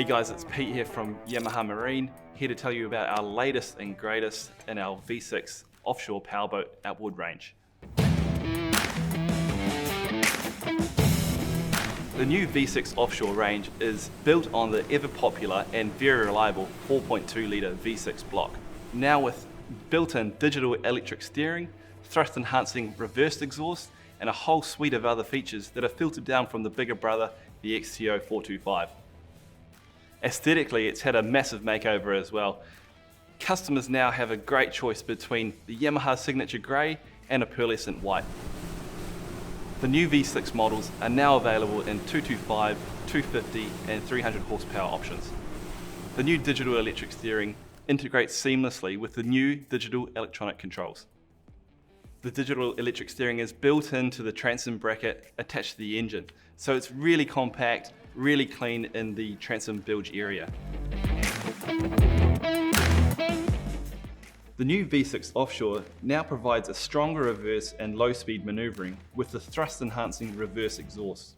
Hey guys, it's Pete here from Yamaha Marine, here to tell you about our latest and greatest in our V6 Offshore powerboat outboard range. The new V6 Offshore range is built on the ever popular and very reliable 4.2 litre V6 block. Now with built-in digital electric steering, thrust enhancing reversed exhaust, and a whole suite of other features that are filtered down from the bigger brother, the XTO 425. Aesthetically, it's had a massive makeover as well. Customers now have a great choice between the Yamaha Signature Grey and a pearlescent white. The new V6 models are now available in 225, 250 and 300 horsepower options. The new digital electric steering integrates seamlessly with the new digital electronic controls. The digital electric steering is built into the transom bracket attached to the engine, so it's really compact, really clean in the transom bilge area. The new V6 Offshore now provides a stronger reverse and low-speed maneuvering with the thrust-enhancing reverse exhaust.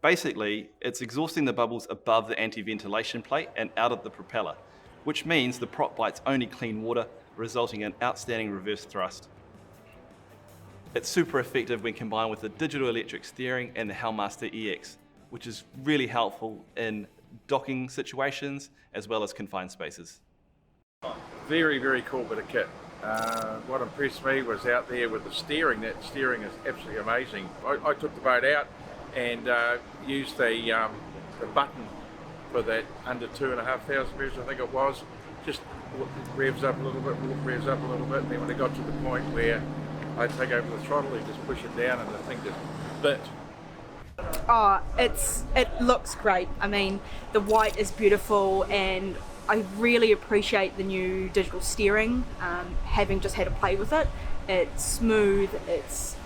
Basically, it's exhausting the bubbles above the anti-ventilation plate and out of the propeller, which means the prop bites only clean water, resulting in outstanding reverse thrust. It's super effective when combined with the digital electric steering and the Helmmaster EX, which is really helpful in docking situations as well as confined spaces. Very, very cool bit of kit. What impressed me was out there with the steering. That steering is absolutely amazing. I took the boat out and used the button for that under 2,500 revs, I think it was. Just revs up a little bit, revs up a little bit, and then when it got to the point where I take over the throttle, you just push it down and the thing just bit. Oh, it looks great. I mean, the white is beautiful and I really appreciate the new digital steering, having just had a play with it. It's smooth, it's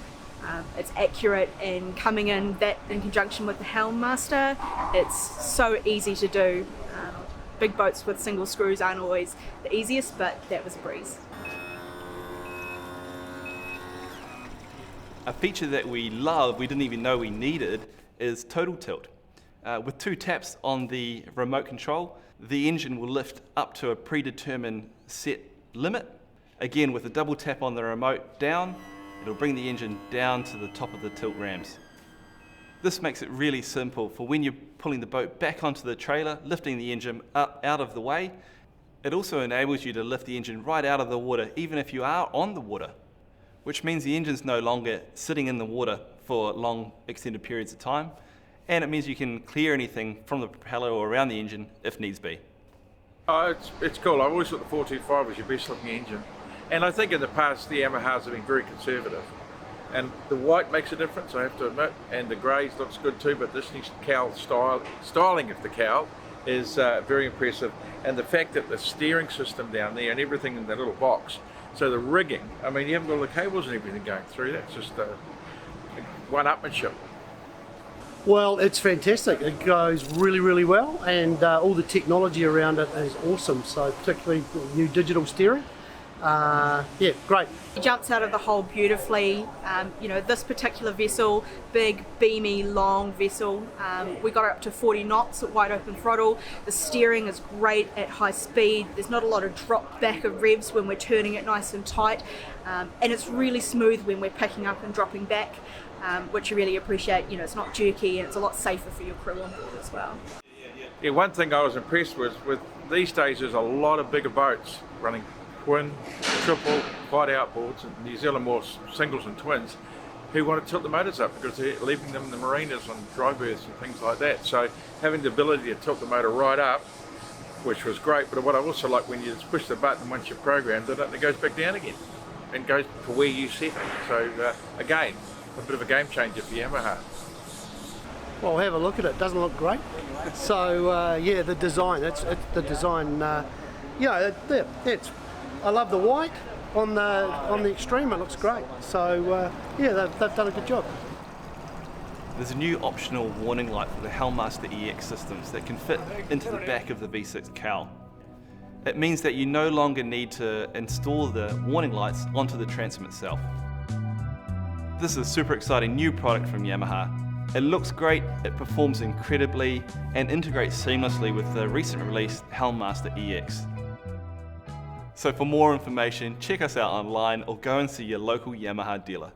accurate, and coming in that in conjunction with the Helmmaster, it's so easy to do. Big boats with single screws aren't always the easiest, but that was a breeze. A feature that we love, we didn't even know we needed, is total tilt. With 2 taps on the remote control, the engine will lift up to a predetermined set limit. Again, with a double tap on the remote down, it'll bring the engine down to the top of the tilt rams. This makes it really simple for when you're pulling the boat back onto the trailer, lifting the engine up out of the way. It also enables you to lift the engine right out of the water, even if you are on the water, which means the engine's no longer sitting in the water for long extended periods of time, and it means you can clear anything from the propeller or around the engine if needs be. Oh, it's cool. I've always thought the 425 was your best looking engine, and I think in the past the Yamahas have been very conservative, and the white makes a difference, I have to admit, and the greys looks good too, but this new cowl styling of the cowl is very impressive, and the fact that the steering system down there and everything in that little box, so the rigging, I mean, you haven't got all the cables and everything going through, that's just one-upmanship. Well, it's fantastic. It goes really, really well, and all the technology around it is awesome. So particularly the new digital steering. Yeah, great. It jumps out of the hole beautifully. You know, this particular vessel, big, beamy, long vessel, we got it up to 40 knots at wide open throttle. The steering is great at high speed. There's not a lot of drop back of revs when we're turning it nice and tight. And it's really smooth when we're picking up and dropping back, which you really appreciate. You know, it's not jerky and it's a lot safer for your crew on board as well. Yeah, one thing I was impressed with these days, there's a lot of bigger boats running twin, triple, quad outboards, and New Zealand more singles and twins, who want to tilt the motors up because they're leaving them in the marinas on dry berths and things like that. So having the ability to tilt the motor right up, which was great, but what I also like when you just push the button once you're programmed it, it goes back down again and goes to where you set it. So again, a bit of a game changer for Yamaha. Well, have a look at it. Doesn't look great. So yeah, the design. It's the design. Yeah, it's. I love the white on the extreme. It looks great. So yeah, they've done a good job. There's a new optional warning light for the Helmmaster EX systems that can fit into the back of the V6 cowl. It means that you no longer need to install the warning lights onto the transom itself. This is a super exciting new product from Yamaha. It looks great, it performs incredibly, and integrates seamlessly with the recent released Helmmaster EX. So for more information, check us out online or go and see your local Yamaha dealer.